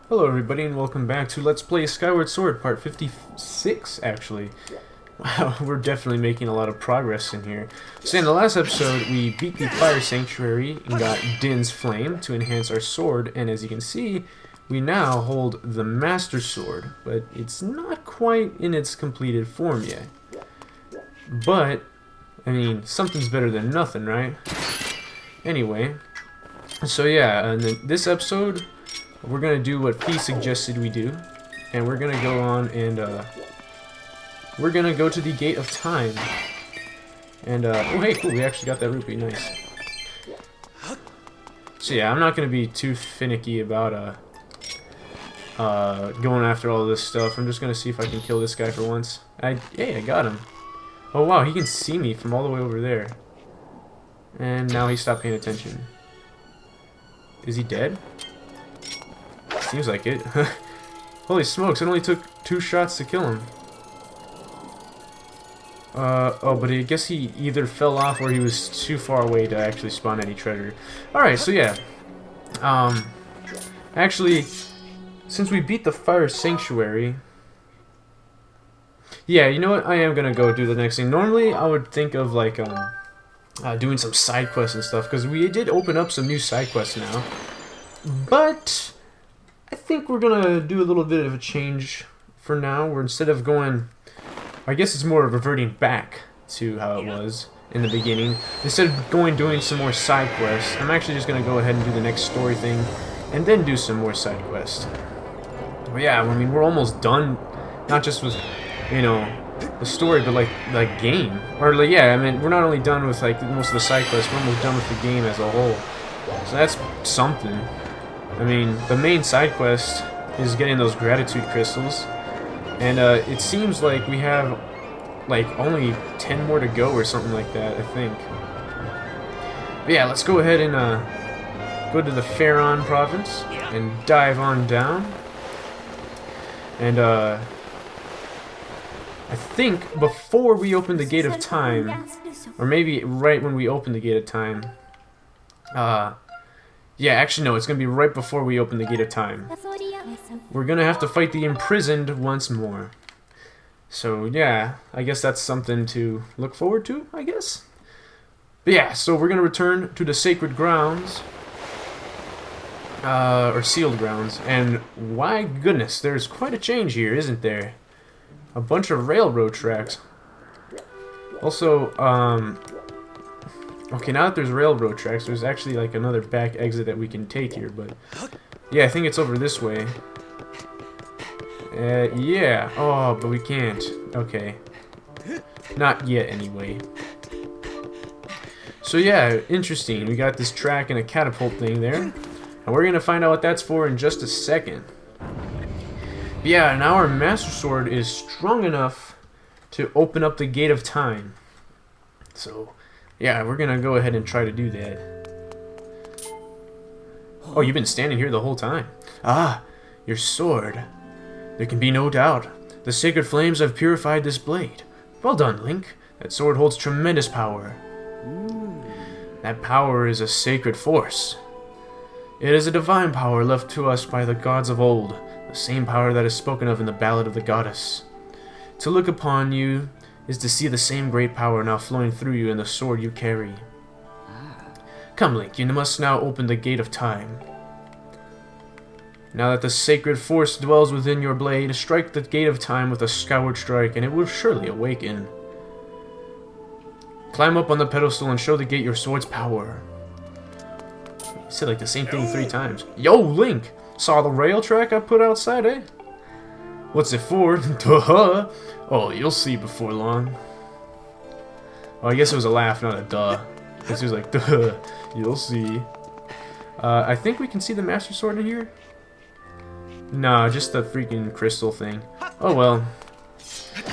Hello everybody and welcome back to Let's Play Skyward Sword part 56 actually. Wow, we're definitely making a lot of progress in here. So in the last episode we beat the Fire Sanctuary and got Din's Flame to enhance our sword, and as you can see we now hold the Master Sword, but it's not quite in its completed form yet. But, I mean, something's better than nothing, right? Anyway, so yeah, in this episode we're gonna do what Fee suggested we do, and we're gonna go on and we're gonna go to the Gate of Time. And oh hey, cool, we actually got that rupee, nice. So yeah, I'm not gonna be too finicky about going after all this stuff. I'm just gonna see if I can kill this guy for once. Hey, I got him. Oh wow, he can see me from all the way over there. And now he stopped paying attention. Is he dead? Seems like it. Holy smokes, it only took 2 shots to kill him. Oh, but I guess he either fell off or he was too far away to actually spawn any treasure. Alright, so yeah. Actually, since we beat the Fire Sanctuary... Yeah, you know what? I am gonna go do the next thing. Normally, I would think of, like, doing some side quests and stuff, because we did open up some new side quests now. But I think we're gonna do a little bit of a change for now, where instead of going, I guess it's more of reverting back to how it was in the beginning. Instead of doing some more side quests, I'm actually just gonna go ahead and do the next story thing, and then do some more side quests. But yeah, I mean, we're almost done, not just with, you know, the story, but like game. Or like, yeah, I mean, we're not only done with like most of the side quests, we're almost done with the game as a whole. So that's something. I mean, the main side quest is getting those gratitude crystals, and it seems like we have like only 10 more to go or something like that, I think. But yeah, let's go ahead and go to the Pharaon province and dive on down. And I think before we open the Gate of Time, or maybe right when we open the Gate of Time, yeah, actually no, it's gonna be right before we open the Gate of Time. We're gonna have to fight the Imprisoned once more. So yeah, I guess that's something to look forward to, I guess. But yeah, so we're gonna return to the Sacred Grounds, or Sealed Grounds, and my goodness, there's quite a change here, isn't there? A bunch of railroad tracks. Also, okay, now that there's railroad tracks, there's actually like another back exit that we can take here, but yeah, I think it's over this way. Yeah. Oh, but we can't. Okay. Not yet, anyway. So yeah, interesting. We got this track and a catapult thing there, and we're gonna find out what that's for in just a second. But yeah, now our Master Sword is strong enough to open up the Gate of Time. So yeah, we're gonna go ahead and try to do that. Oh, you've been standing here the whole time. Ah, your sword. There can be no doubt. The sacred flames have purified this blade. Well done, Link. That sword holds tremendous power. That power is a sacred force. It is a divine power left to us by the gods of old, the same power that is spoken of in the Ballad of the Goddess. To look upon you is to see the same great power now flowing through you in the sword you carry. Come, Link, you must now open the Gate of Time. Now that the sacred force dwells within your blade, strike the Gate of Time with a Skyward strike, and it will surely awaken. Climb up on the pedestal and show the gate your sword's power. You said like the same thing 3 times. Yo, Link! Saw the rail track I put outside, eh? What's it for? Duh! Oh, you'll see before long. Oh, I guess it was a laugh, not a duh. Because he was like, duh, you'll see. I think we can see the Master Sword in here? Nah, just the freaking crystal thing. Oh well.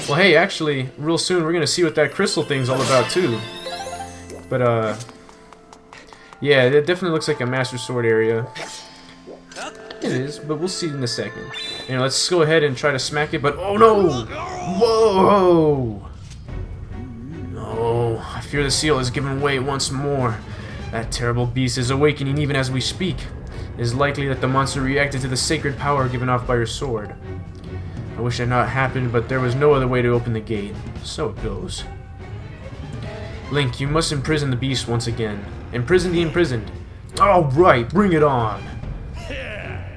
Well, hey, actually, real soon we're gonna see what that crystal thing's all about too. But, yeah, it definitely looks like a Master Sword area. It is, but we'll see in a second. And let's go ahead and try to smack it, but oh no! Whoa! No, I fear the seal is giving way once more. That terrible beast is awakening even as we speak. It is likely that the monster reacted to the sacred power given off by your sword. I wish it had not happened, but there was no other way to open the gate. So it goes. Link, you must imprison the beast once again. Imprison the imprisoned. Alright, bring it on.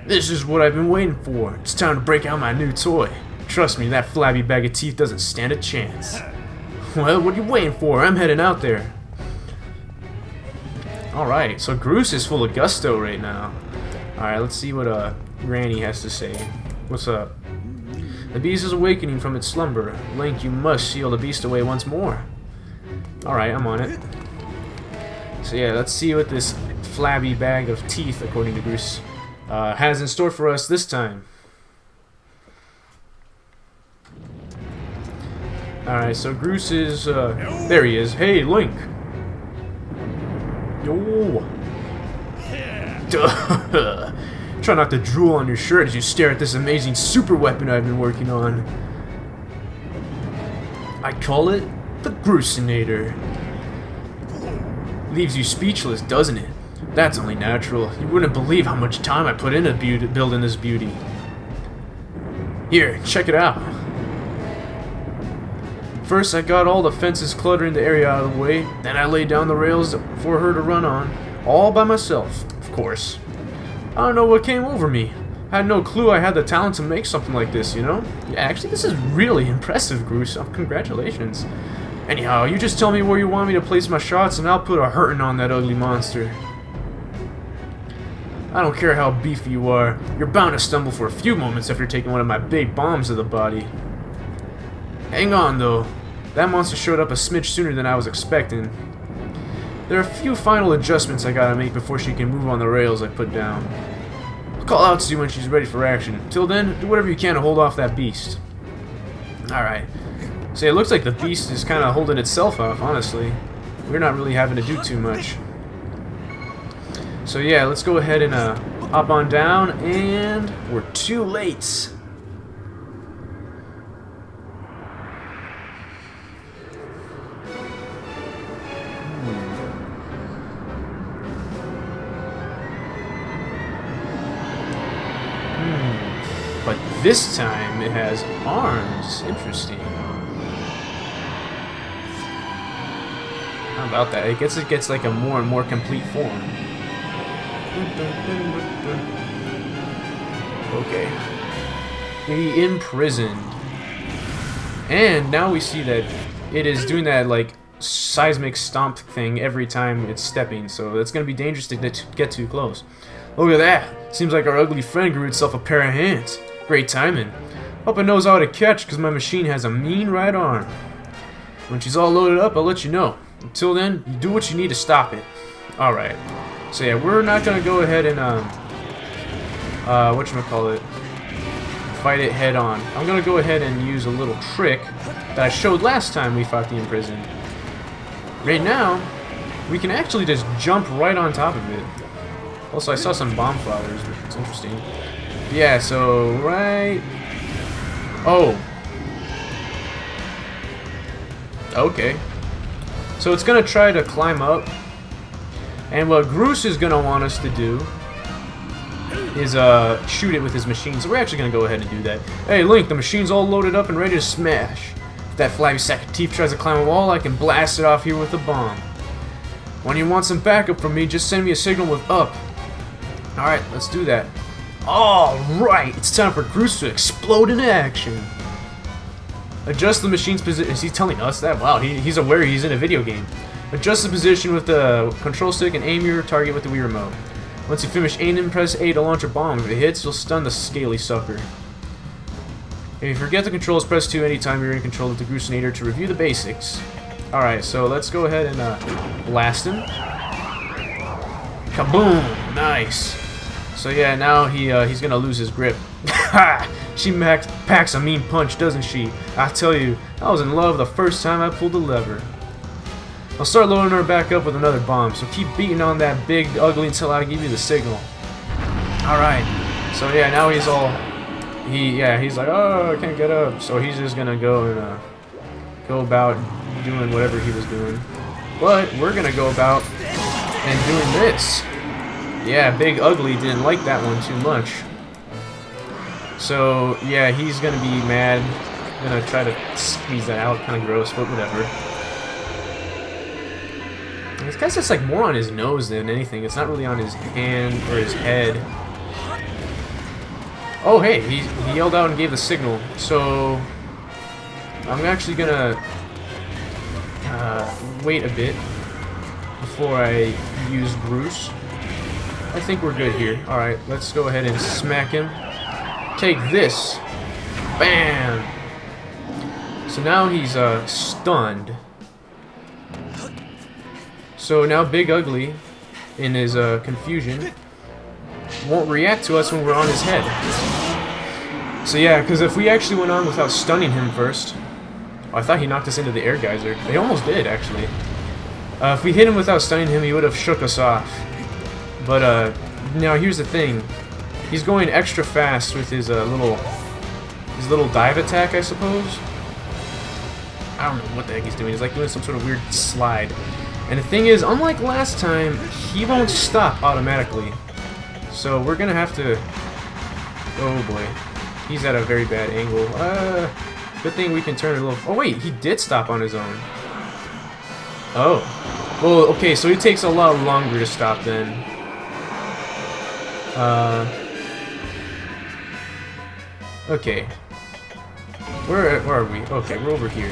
This is what I've been waiting for. It's time to break out my new toy. Trust me, that flabby bag of teeth doesn't stand a chance. Well, what are you waiting for? I'm heading out there. Alright, so Groose is full of gusto right now. Alright, let's see what Granny has to say. What's up? The beast is awakening from its slumber. Link, you must seal the beast away once more. Alright, I'm on it. So yeah, let's see what this flabby bag of teeth, according to Groose, has in store for us this time. Alright, so Groose is, there he is. Hey, Link! Yo! Duh. Try not to drool on your shirt as you stare at this amazing super weapon I've been working on. I call it the Groosinator. Leaves you speechless, doesn't it? That's only natural. You wouldn't believe how much time I put into building this beauty. Here, check it out. First, I got all the fences cluttering the area out of the way. Then I laid down the rails for her to run on, all by myself, of course. I don't know what came over me. I had no clue I had the talent to make something like this, you know? Yeah, actually, this is really impressive, Groose. Oh, congratulations. Anyhow, you just tell me where you want me to place my shots, and I'll put a hurting on that ugly monster. I don't care how beefy you are. You're bound to stumble for a few moments after taking one of my big bombs to the body. Hang on, though. That monster showed up a smidge sooner than I was expecting. There are a few final adjustments I gotta make before she can move on the rails I put down. I'll call out to you when she's ready for action. Till then, do whatever you can to hold off that beast. Alright. So it looks like the beast is kind of holding itself off, honestly. We're not really having to do too much. So yeah, let's go ahead and hop on down, and we're too late. But this time it has arms. Interesting. How about that? It gets like a more and more complete form. Okay. The Imprisoned. And now we see that it is doing that like seismic stomp thing every time it's stepping, so it's gonna be dangerous to get too close. Look at that! Seems like our ugly friend grew itself a pair of hands. Great timing. Hope it knows how to catch, because my machine has a mean right arm. When she's all loaded up, I'll let you know. Until then, you do what you need to stop it. Alright. So yeah, we're not gonna go ahead and, whatchamacallit, fight it head on. I'm gonna go ahead and use a little trick that I showed last time we fought the Imprisoned. Right now, we can actually just jump right on top of it. Also, I saw some bomb flowers, which is interesting. Yeah, so, right... Oh. Okay. So it's gonna try to climb up. And what Groose is gonna want us to do is, shoot it with his machine. So we're actually gonna go ahead and do that. Hey, Link, the machine's all loaded up and ready to smash. If that flabby sack of teeth tries to climb a wall, I can blast it off here with a bomb. When you want some backup from me, just send me a signal with up. Alright, let's do that. Alright, it's time for Groose to explode into action. Adjust the machine's position. Is he telling us that? Wow, he's aware he's in a video game. Adjust the position with the control stick and aim your target with the Wii remote. Once you finish aiming, press A to launch a bomb. If it hits, you'll stun the scaly sucker. If you forget the controls, press 2 anytime you're in control of the Groosinator to review the basics. Alright, so let's go ahead and blast him. Kaboom! Nice. So yeah, now he's gonna lose his grip. Ha! She packs a mean punch, doesn't she? I tell you, I was in love the first time I pulled the lever. I'll start loading her back up with another bomb, so keep beating on that big ugly until I give you the signal. Alright. So yeah, now he's all... He's like, oh, I can't get up. So he's just gonna go and go about doing whatever he was doing. But we're gonna go about and doing this. Yeah, Big Ugly didn't like that one too much. So, yeah, he's gonna be mad. Gonna try to squeeze that out. Kind of gross, but whatever. This guy's just like more on his nose than anything. It's not really on his hand or his head. Oh, hey, he yelled out and gave the signal. So, I'm actually gonna wait a bit before I use Groose. I think we're good here. Alright, let's go ahead and smack him. Take this. Bam! So now he's stunned. So now Big Ugly, in his confusion, won't react to us when we're on his head. So yeah, because if we actually went on without stunning him first... Oh, I thought he knocked us into the air geyser. They almost did, actually. If we hit him without stunning him, he would have shook us off. But now here's the thing. He's going extra fast with his little dive attack, I suppose. I don't know what the heck he's doing. He's like doing some sort of weird slide. And the thing is, unlike last time, he won't stop automatically. So we're gonna have to... Oh boy. He's at a very bad angle. Good thing we can turn a little... Oh wait, he did stop on his own. Oh. Well, okay, so it takes a lot longer to stop then. Okay. Where are we? Okay, we're over here.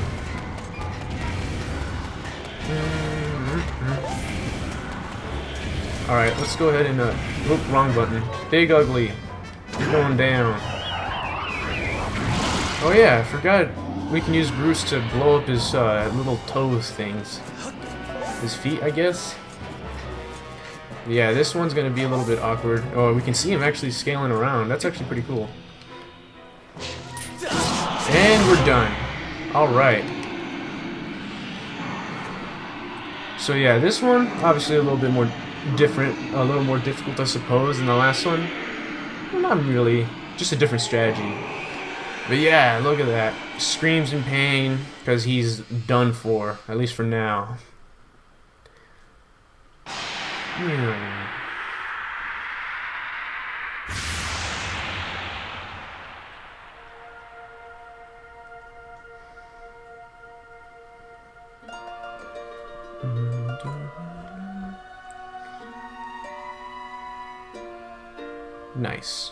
Alright, let's go ahead and, oop, wrong button. Big Ugly. You're going down. Oh yeah, I forgot we can use Groose to blow up his, little toes things. His feet, I guess? Yeah, this one's gonna be a little bit awkward. Oh, we can see him actually scaling around. That's actually pretty cool. And we're done. Alright. So yeah, this one, obviously a little bit more different, a little more difficult, I suppose, than the last one. Well, not really, just a different strategy. But yeah, look at that. Screams in pain, because he's done for, at least for now. Nice.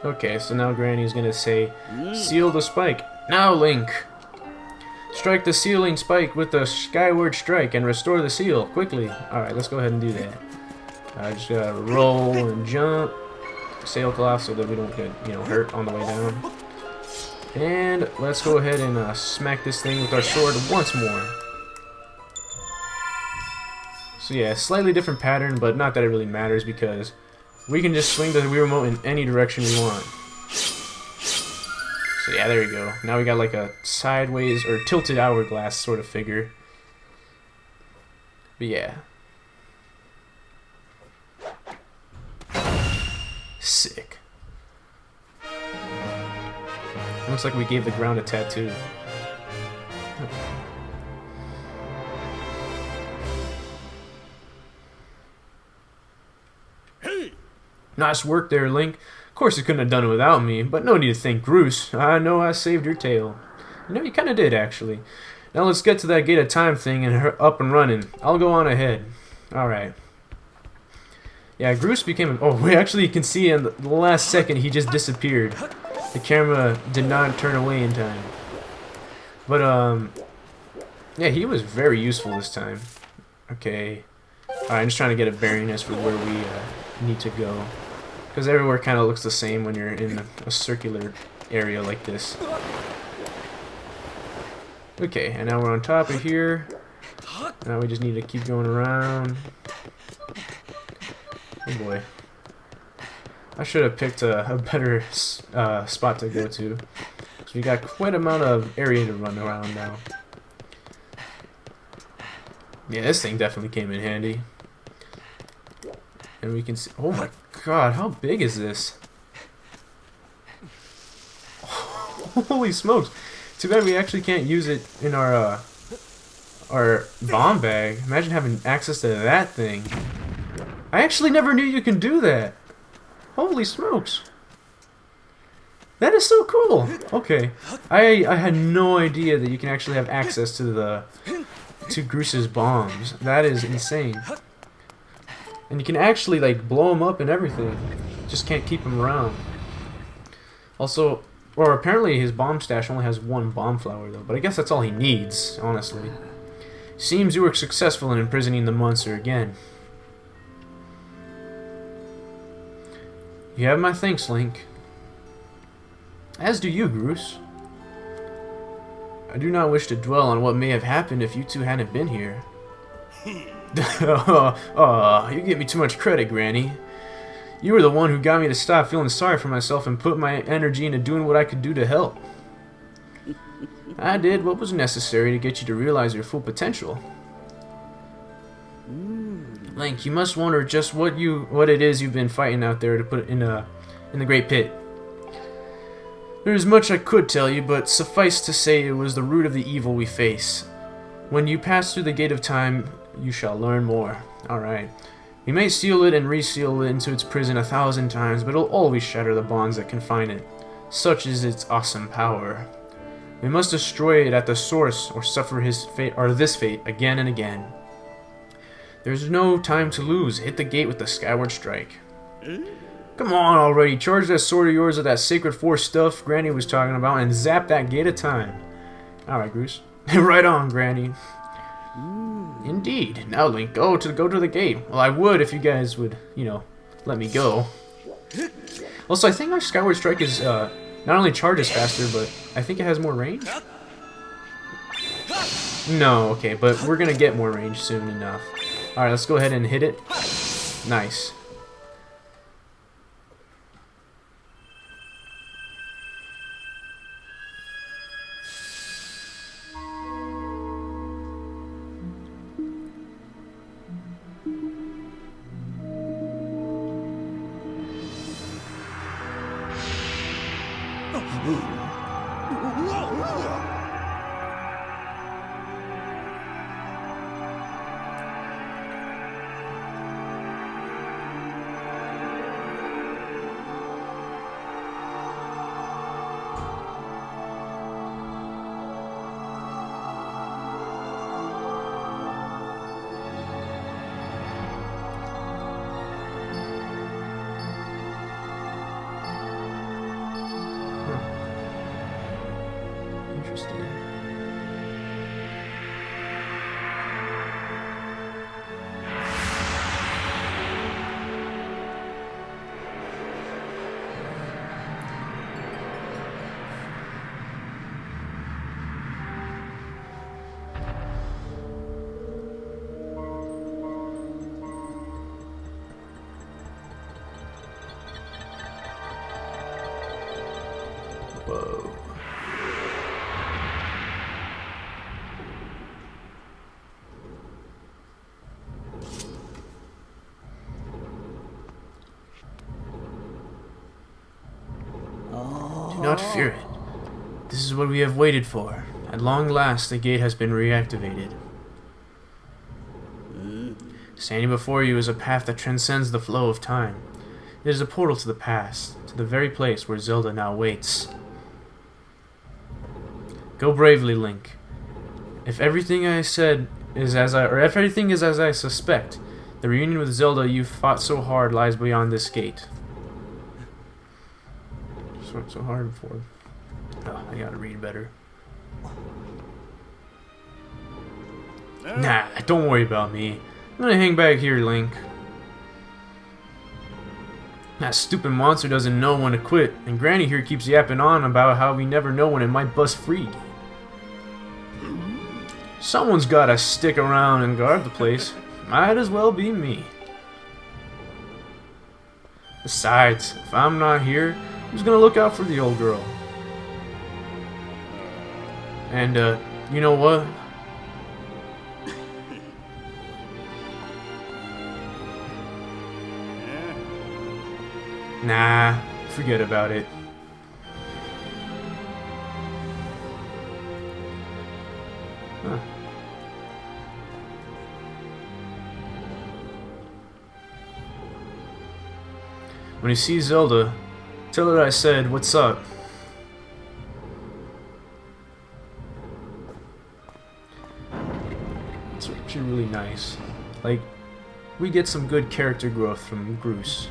Okay, so now Granny's gonna say, seal the spike. Now, Link! Strike the sealing spike with the Skyward strike and restore the seal, quickly. Alright, let's go ahead and do that. Just gotta roll and jump. Sail cloth so that we don't get, hurt on the way down. And let's go ahead and smack this thing with our sword once more. So yeah, slightly different pattern, but not that it really matters because we can just swing the Wii Remote in any direction we want. So yeah, there we go. Now we got like a sideways or tilted hourglass sort of figure. But yeah. Sick. Looks like we gave the ground a tattoo. Nice work there, Link. Of course you couldn't have done it without me, but no need to thank Groose. I know I saved your tail. You kind of did, actually. Now let's get to that Gate of Time thing and up and running. I'll go on ahead. Alright. Yeah, Groose became... Oh, we actually can see in the last second he just disappeared. The camera did not turn away in time. But, yeah, he was very useful this time. Okay. Alright, I'm just trying to get a bearing as for where we need to go. Because everywhere kind of looks the same when you're in a circular area like this. Okay, and now we're on top of here. Now we just need to keep going around. Oh boy. I should have picked a better spot to go to. So we got quite a amount of area to run around now. Yeah, this thing definitely came in handy. And we can see... Oh my god, how big is this? Holy smokes. Too bad we actually can't use it in our Or bomb bag. Imagine having access to that thing. I actually never knew you can do that. Holy smokes. That is so cool. Okay. I had no idea that you can actually have access to Groose's bombs. That is insane. And you can actually like blow them up and everything. Just can't keep them around. Also, or apparently his bomb stash only has one bomb flower though, but I guess that's all he needs, honestly. Seems you were successful in imprisoning the monster again. You have my thanks, Link. As do you, Groose. I do not wish to dwell on what may have happened if you two hadn't been here. You give me too much credit, Granny. You were the one who got me to stop feeling sorry for myself and put my energy into doing what I could do to help. I did what was necessary to get you to realize your full potential. Link, you must wonder just what it is you've been fighting out there to put in the Great Pit. There is much I could tell you, but suffice to say it was the root of the evil we face. When you pass through the Gate of Time, you shall learn more. Alright. We may seal it and reseal it into its prison 1,000 times, but it'll always shatter the bonds that confine it. Such is its awesome power. We must destroy it at the source, or suffer his fate, or this fate, again and again. There's no time to lose. Hit the gate with the Skyward Strike. Come on already, charge that sword of yours with that Sacred Force stuff Granny was talking about, and zap that gate of time. Alright, Groose. Right on, Granny. Indeed. Now, Link, go to the gate. Well, I would if you guys would, let me go. Also, I think our Skyward Strike is, not only charges faster, but I think it has more range? No, okay, but we're gonna get more range soon enough. Alright, let's go ahead and hit it. Nice. Interesting. Whoa. Do not fear it. This is what we have waited for. At long last, the gate has been reactivated. Standing before you is a path that transcends the flow of time. It is a portal to the past, to the very place where Zelda now waits. Go bravely, Link. If everything I said is if everything is as I suspect, the reunion with Zelda you fought so hard lies beyond this gate. Just worked so hard for. Oh, I gotta read better. Nah, don't worry about me. I'm gonna hang back here, Link. That stupid monster doesn't know when to quit, and Granny here keeps yapping on about how we never know when it might bust free. Someone's gotta stick around and guard the place. Might as well be me. Besides, if I'm not here, who's gonna look out for the old girl? And, you know what? Nah, forget about it. Huh. When you see Zelda, tell her I said, what's up? It's actually really nice. Like, we get some good character growth from Groose.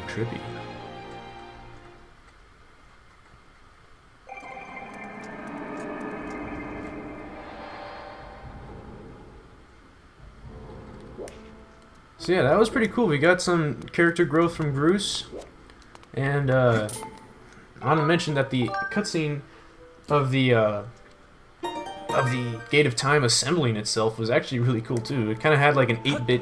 Trippy. So yeah, that was pretty cool. We got some character growth from Groose, and I want to mention that the cutscene of the Gate of Time assembling itself was actually really cool too. It kind of had like an 8-bit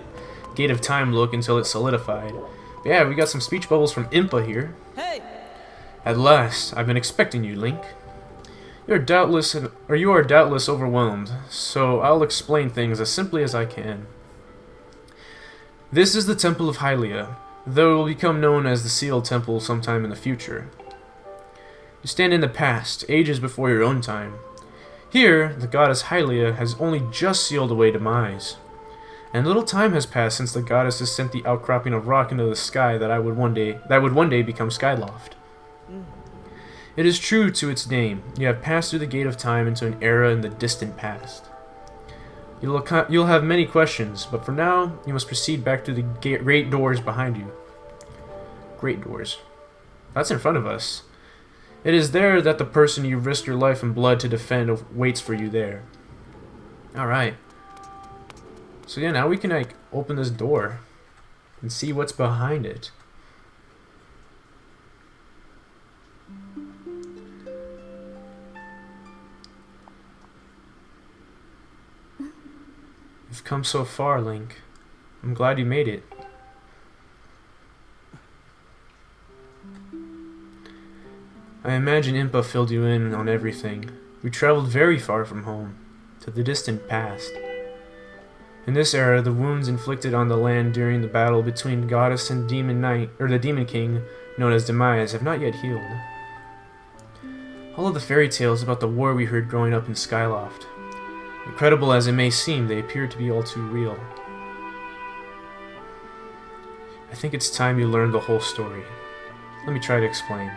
Gate of Time look until it solidified. But yeah, we got some speech bubbles from Impa here. Hey! At last, I've been expecting you, Link. You are doubtless overwhelmed, so I'll explain things as simply as I can. This is the Temple of Hylia, though it will become known as the Sealed Temple sometime in the future. You stand in the past, ages before your own time. Here, the goddess Hylia has only just sealed away demise. And little time has passed since the goddess has sent the outcropping of rock into the sky that would one day become Skyloft. It is true to its name. You have passed through the Gate of Time into an era in the distant past. You'll have many questions, but for now, you must proceed back to the great doors behind you. Great doors. That's in front of us. It is there that the person you risked your life and blood to defend waits for you there. Alright. So yeah, now we can like open this door and see what's behind it. You've come so far, Link. I'm glad you made it. I imagine Impa filled you in on everything. We traveled very far from home, to the distant past. In this era, the wounds inflicted on the land during the battle between Goddess and Demon Knight, or the Demon King, known as Demise, have not yet healed. All of the fairy tales about the war we heard growing up in Skyloft. Incredible as it may seem, they appear to be all too real. I think it's time you learned the whole story. Let me try to explain.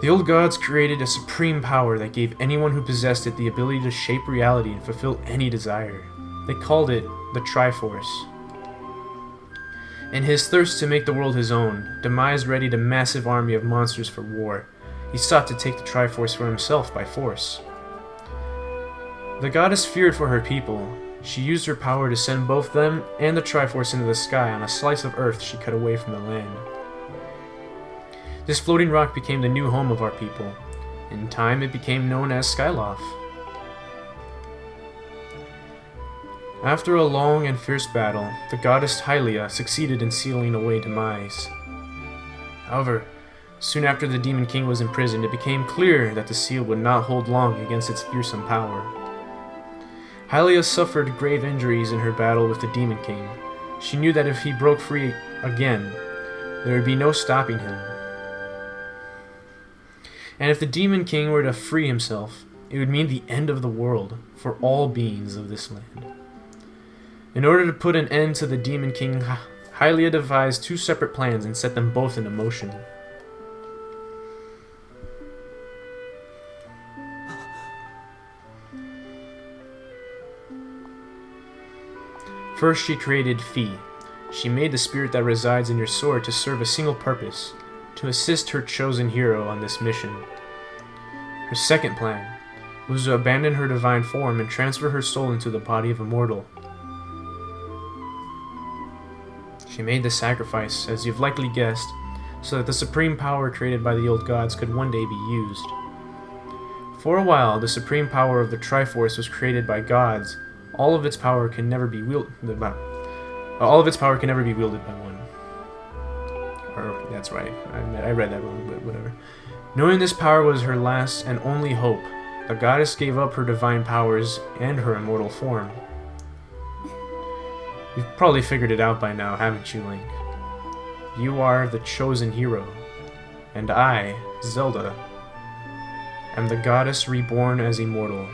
The old gods created a supreme power that gave anyone who possessed it the ability to shape reality and fulfill any desire. They called it the Triforce. In his thirst to make the world his own, Demise readied a massive army of monsters for war. He sought to take the Triforce for himself by force. The goddess feared for her people. She used her power to send both them and the Triforce into the sky on a slice of earth she cut away from the land. This floating rock became the new home of our people. In time, it became known as Skyloft. After a long and fierce battle, the goddess Hylia succeeded in sealing away Demise. However, soon after the Demon King was imprisoned, it became clear that the seal would not hold long against its fearsome power. Hylia suffered grave injuries in her battle with the Demon King. She knew that if he broke free again, there would be no stopping him. And if the Demon King were to free himself, it would mean the end of the world for all beings of this land. In order to put an end to the Demon King, Hylia devised two separate plans and set them both into motion. First, she created Fi. She made the spirit that resides in your sword to serve a single purpose: to assist her chosen hero on this mission. Her second plan was to abandon her divine form and transfer her soul into the body of a mortal. She made the sacrifice, as you've likely guessed, so that the supreme power created by the old gods could one day be used. For a while, the supreme power of the Triforce was created by gods. All of its power can never be wielded by one. Or, that's right, I read that wrong, but whatever. Knowing this power was her last and only hope, the goddess gave up her divine powers and her immortal form. You've probably figured it out by now, haven't you, Link? You are the chosen hero, and I, Zelda, am the goddess reborn as immortal.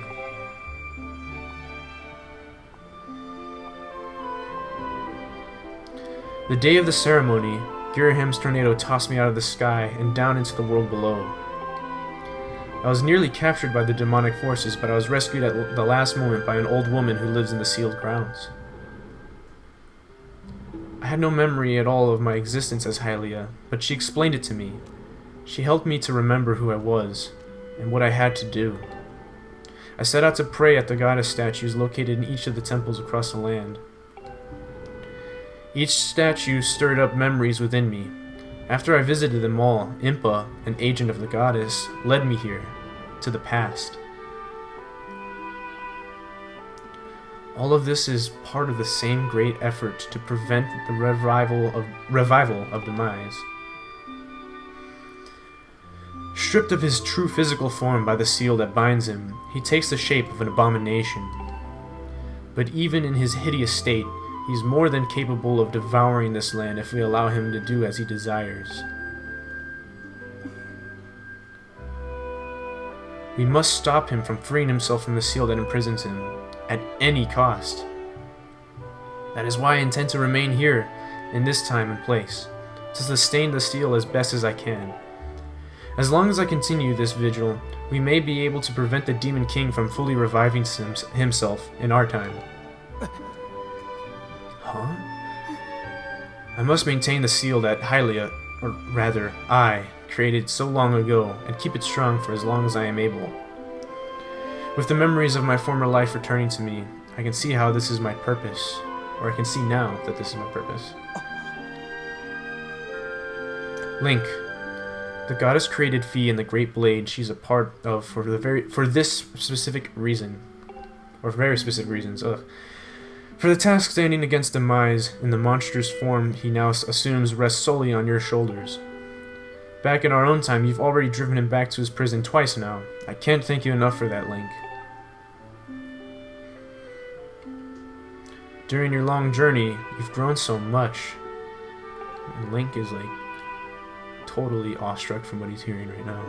The day of the ceremony, Giraham's tornado tossed me out of the sky and down into the world below. I was nearly captured by the demonic forces, but I was rescued at the last moment by an old woman who lives in the sealed grounds. I had no memory at all of my existence as Hylia, but she explained it to me. She helped me to remember who I was, and what I had to do. I set out to pray at the goddess statues located in each of the temples across the land. Each statue stirred up memories within me. After I visited them all, Impa, an agent of the goddess, led me here, to the past. All of this is part of the same great effort to prevent the revival of demise. Stripped of his true physical form by the seal that binds him, he takes the shape of an abomination. But even in his hideous state, he's more than capable of devouring this land if we allow him to do as he desires. We must stop him from freeing himself from the seal that imprisons him, at any cost. That is why I intend to remain here, in this time and place, to sustain the seal as best as I can. As long as I continue this vigil, we may be able to prevent the Demon King from fully reviving himself in our time. Huh? I must maintain the seal that Hylia, or rather, I, created so long ago, and keep it strong for as long as I am able. With the memories of my former life returning to me, I can see how this is my purpose, or I can see now that this is my purpose. Link, the goddess created Fi and the Great Blade she's a part of for this specific reason, or for very specific reasons. For the task standing against demise in the monstrous form he now assumes rests solely on your shoulders. Back in our own time, you've already driven him back to his prison twice now. I can't thank you enough for that, Link. During your long journey, you've grown so much. And Link is like totally awestruck from what he's hearing right now.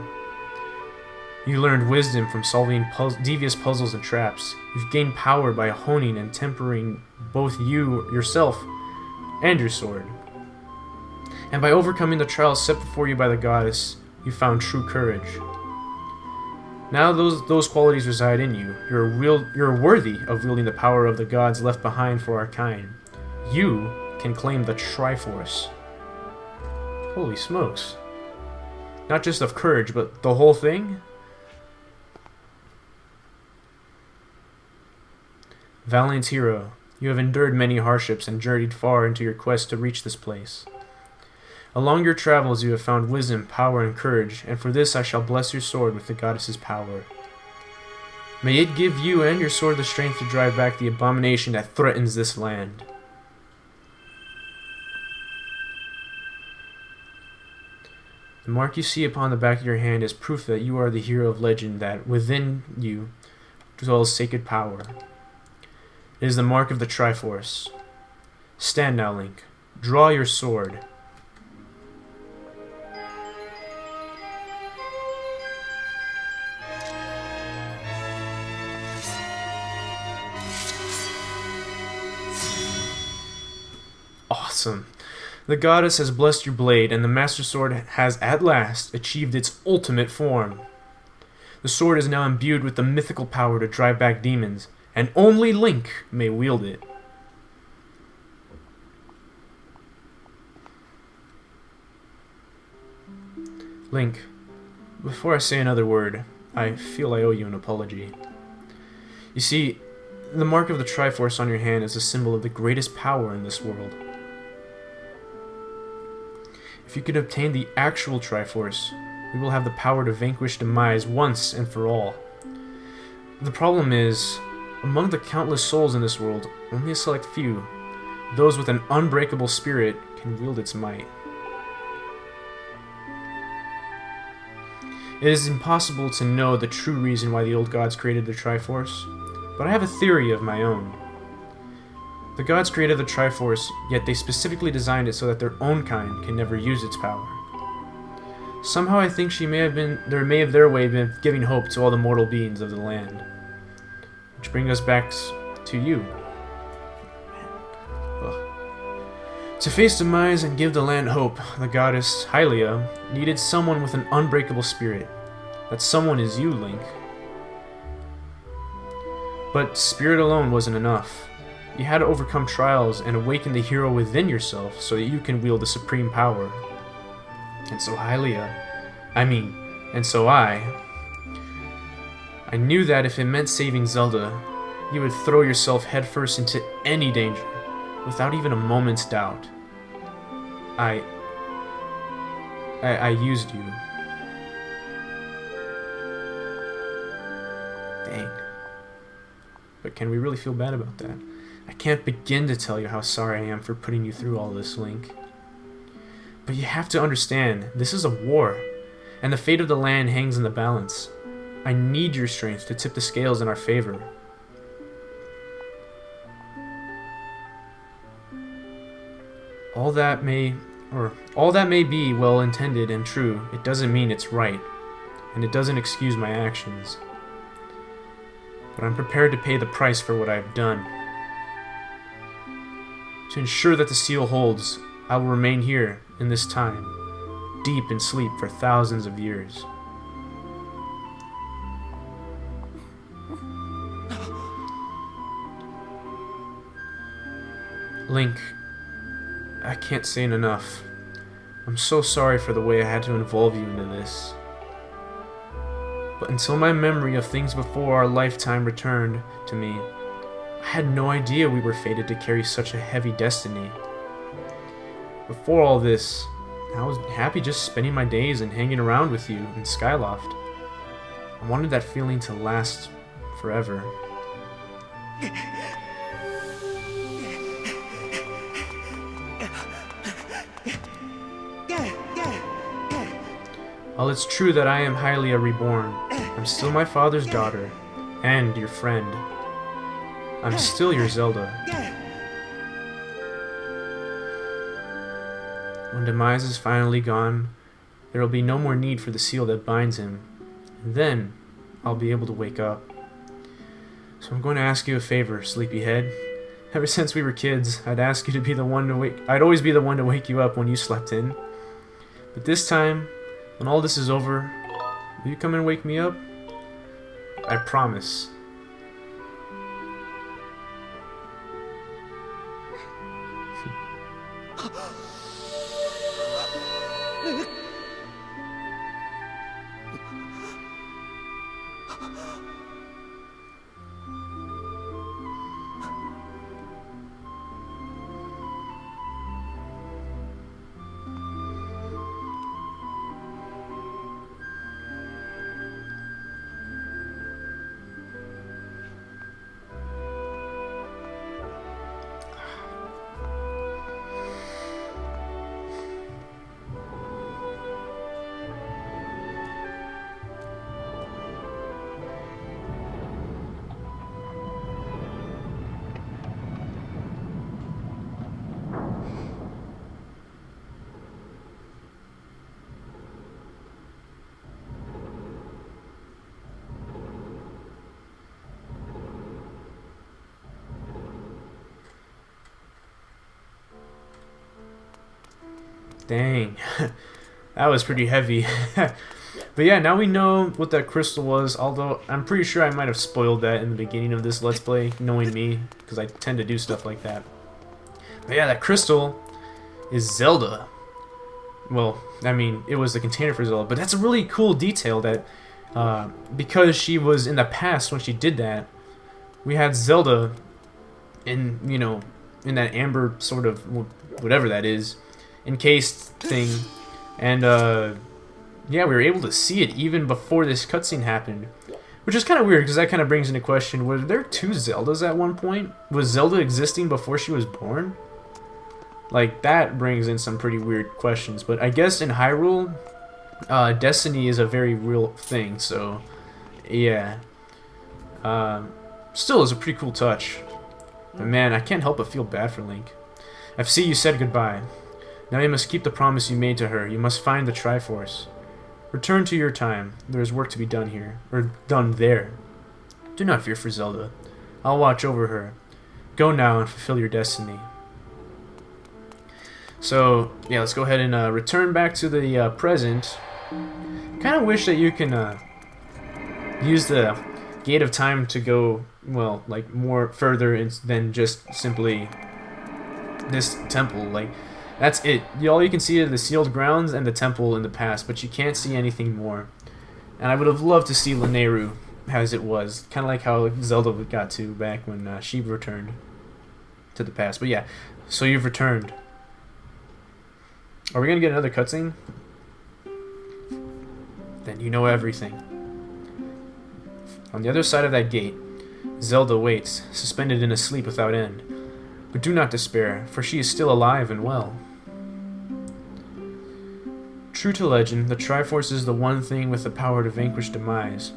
You learned wisdom from solving devious puzzles and traps. You've gained power by honing and tempering both yourself, and your sword. And by overcoming the trials set before you by the goddess, you found true courage. Now those qualities reside in you. You're worthy of wielding the power of the gods left behind for our kind. You can claim the Triforce. Holy smokes. Not just of courage, but the whole thing? Valiant hero, you have endured many hardships and journeyed far into your quest to reach this place. Along your travels you have found wisdom, power, and courage, and for this I shall bless your sword with the goddess's power. May it give you and your sword the strength to drive back the abomination that threatens this land. The mark you see upon the back of your hand is proof that you are the hero of legend, that within you dwells sacred power. It is the mark of the Triforce. Stand now, Link. Draw your sword. Awesome. The goddess has blessed your blade, and the Master Sword has at last achieved its ultimate form. The sword is now imbued with the mythical power to drive back demons, and only Link may wield it. Link, before I say another word, I feel I owe you an apology. You see, the mark of the Triforce on your hand is a symbol of the greatest power in this world. If If you can obtain the actual Triforce, we will have the power to vanquish demise once and for all. The problem is, among the countless souls in this world, only a select few, those with an unbreakable spirit, can wield its might. It is impossible to know the true reason why the old gods created the Triforce, but I have a theory of my own. The gods created the Triforce, yet they specifically designed it so that their own kind can never use its power. Somehow I think there may have their way been giving hope to all the mortal beings of the land. Which brings us back to you. To face demise and give the land hope, the goddess Hylia needed someone with an unbreakable spirit. That someone is you, Link. But spirit alone wasn't enough. You had to overcome trials and awaken the hero within yourself so that you can wield the supreme power. And so I knew that if it meant saving Zelda, you would throw yourself headfirst into any danger, without even a moment's doubt. I used you. Dang. But can we really feel bad about that? I can't begin to tell you how sorry I am for putting you through all this, Link. But you have to understand, this is a war, and the fate of the land hangs in the balance. I need your strength to tip the scales in our favor. All that may be well-intended and true, it doesn't mean it's right, and it doesn't excuse my actions. But I'm prepared to pay the price for what I've done. To ensure that the seal holds, I will remain here, in this time, deep in sleep for thousands of years. Link, I can't say it enough. I'm so sorry for the way I had to involve you into this. But until my memory of things before our lifetime returned to me, I had no idea we were fated to carry such a heavy destiny. Before all this, I was happy just spending my days and hanging around with you in Skyloft. I wanted that feeling to last forever. While it's true that I am Hylia reborn, I'm still my father's daughter, and your friend. I'm still your Zelda. When Demise is finally gone, there will be no more need for the seal that binds him, and then I'll be able to wake up. So I'm going to ask you a favor, sleepyhead. Ever since we were kids, I'd ask you to be the one to I'd always be the one to wake you up when you slept in. But this time, when all this is over, will you come and wake me up? I promise. Dang, that was pretty heavy. But yeah, now we know what that crystal was, although I'm pretty sure I might have spoiled that in the beginning of this Let's Play, knowing me, because I tend to do stuff like that. But yeah, that crystal is Zelda. Well, I mean, it was the container for Zelda, but that's a really cool detail that, because she was in the past when she did that, we had Zelda in, in that amber sort of, whatever that is, encased thing, And yeah, we were able to see it even before this cutscene happened. Which is kind of weird, because that kind of brings into question, were there 2 Zeldas at one point? Was Zelda existing before she was born? Like, that brings in some pretty weird questions. But I guess in Hyrule, Destiny is a very real thing, so yeah. Still is a pretty cool touch. But man, I can't help but feel bad for Link. I see you said goodbye. Now you must keep the promise you made to her. You must find the Triforce. Return to your time. There is work to be done here. Or done there. Do not fear for Zelda. I'll watch over her. Go now and fulfill your destiny. So, yeah, let's go ahead and return back to the present. Kind of wish that you can use the Gate of Time to go, well, like, more further than just simply this temple. Like, that's it. All you can see are the sealed grounds and the temple in the past, but you can't see anything more. And I would have loved to see Lanayru as it was. Kind of like how Zelda got to back when she returned to the past. But yeah, so you've returned. Are we going to get another cutscene? Then you know everything. On the other side of that gate, Zelda waits, suspended in a sleep without end. But do not despair, for she is still alive and well. True to legend, the Triforce is the one thing with the power to vanquish demise,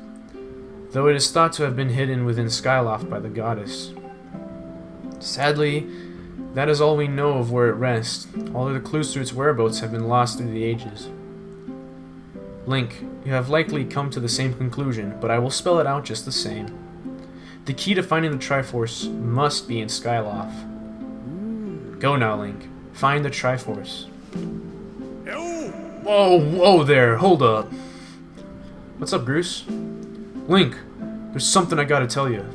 though it is thought to have been hidden within Skyloft by the goddess. Sadly, that is all we know of where it rests. All of the clues to its whereabouts have been lost through the ages. Link, you have likely come to the same conclusion, but I will spell it out just the same. The key to finding the Triforce must be in Skyloft. Go now, Link. Find the Triforce. Whoa, whoa there, hold up. What's up, Groose? Link, there's something I gotta tell you.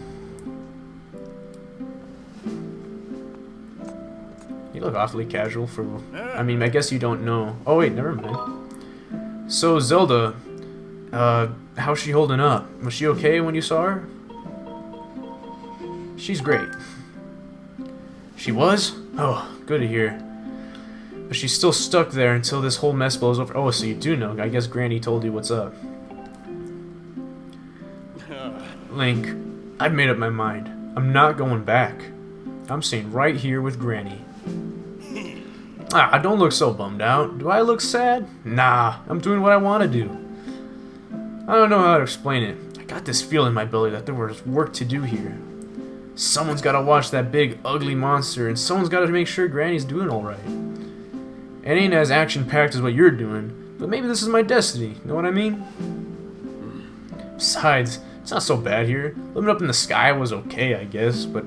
You look awfully casual for... I mean, I guess you don't know. Oh wait, never mind. So, Zelda, how's she holding up? Was she okay when you saw her? She's great. She was? Oh, good to hear. But she's still stuck there until this whole mess blows over. Oh, so you do know. I guess Granny told you what's up. Link, I've made up my mind. I'm not going back. I'm staying right here with Granny. Ah, don't look so bummed out. Do I look sad? Nah, I'm doing what I want to do. I don't know how to explain it. I got this feeling in my belly that there was work to do here. Someone's got to watch that big, ugly monster, and someone's got to make sure Granny's doing alright. It ain't as action-packed as what you're doing, but maybe this is my destiny, know what I mean? Besides, it's not so bad here. Living up in the sky was okay, I guess, but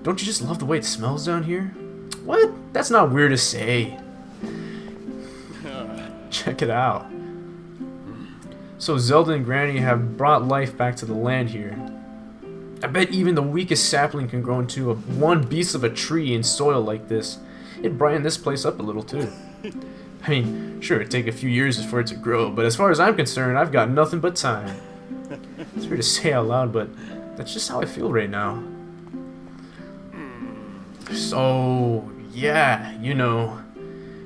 don't you just love the way it smells down here? What? That's not weird to say. Check it out. So Zelda and Granny have brought life back to the land here. I bet even the weakest sapling can grow into one beast of a tree in soil like this. It'd brighten this place up a little too. I mean, sure, it'd take a few years for it to grow, but as far as I'm concerned, I've got nothing but time. It's weird to say out loud, but that's just how I feel right now. So, yeah, you know,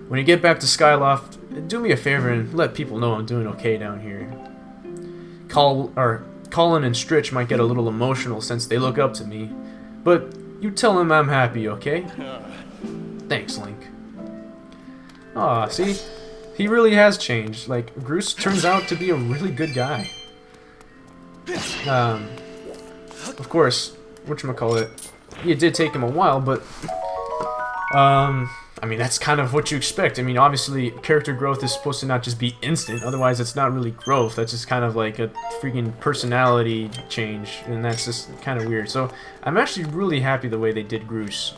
when you get back to Skyloft, do me a favor and let people know I'm doing okay down here. Colin and Stritch might get a little emotional since they look up to me, but you tell them I'm happy, okay? Thanks, Link. Aw, see? He really has changed. Like, Groose turns out to be a really good guy. Of course, whatchamacallit, it did take him a while, but, I mean, that's kind of what you expect. I mean, obviously, character growth is supposed to not just be instant, otherwise it's not really growth. That's just kind of like a freaking personality change, and that's just kind of weird. So, I'm actually really happy the way they did Groose.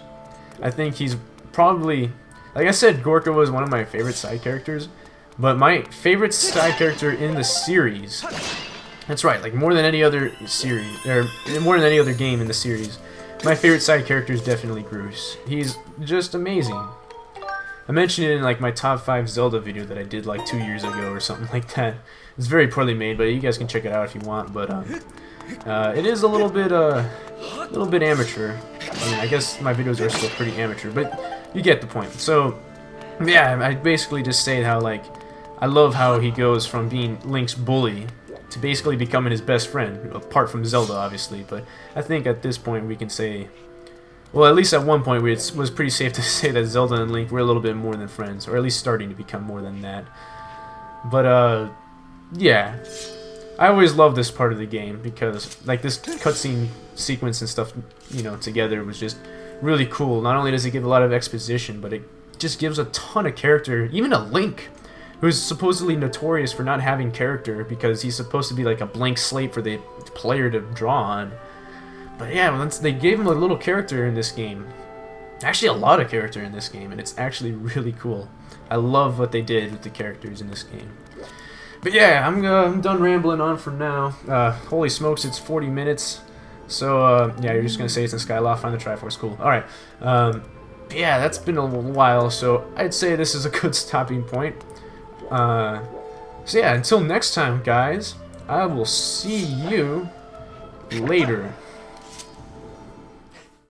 I think he's probably... Like I said, Gorka was one of my favorite side characters, but my favorite side character in the series, that's right, like more than any other series, or more than any other game in the series, my favorite side character is definitely Groose. He's just amazing. I mentioned it in like my top 5 Zelda video that I did like 2 years ago or something like that. It's very poorly made, but you guys can check it out if you want, but it is a little bit amateur. I mean, I guess my videos are still pretty amateur, but you get the point. So, yeah, I basically just say how, like, I love how he goes from being Link's bully to basically becoming his best friend, apart from Zelda, obviously. But I think at this point we can say, well, at least at one point it was pretty safe to say that Zelda and Link were a little bit more than friends, or at least starting to become more than that. But yeah, I always love this part of the game because like this cutscene sequence and stuff, you know, together was just really cool. Not only does it give a lot of exposition, but it just gives a ton of character, even a Link, who's supposedly notorious for not having character because he's supposed to be like a blank slate for the player to draw on. But yeah, once they gave him a little character in this game. Actually, a lot of character in this game, and it's actually really cool. I love what they did with the characters in this game. But yeah, I'm done rambling on for now. Holy smokes, it's 40 minutes. So yeah, you're just gonna say it's in Skyloft, find the Triforce, cool. All right. Yeah, that's been a little while, so I'd say this is a good stopping point. So yeah, until next time, guys, I will see you later.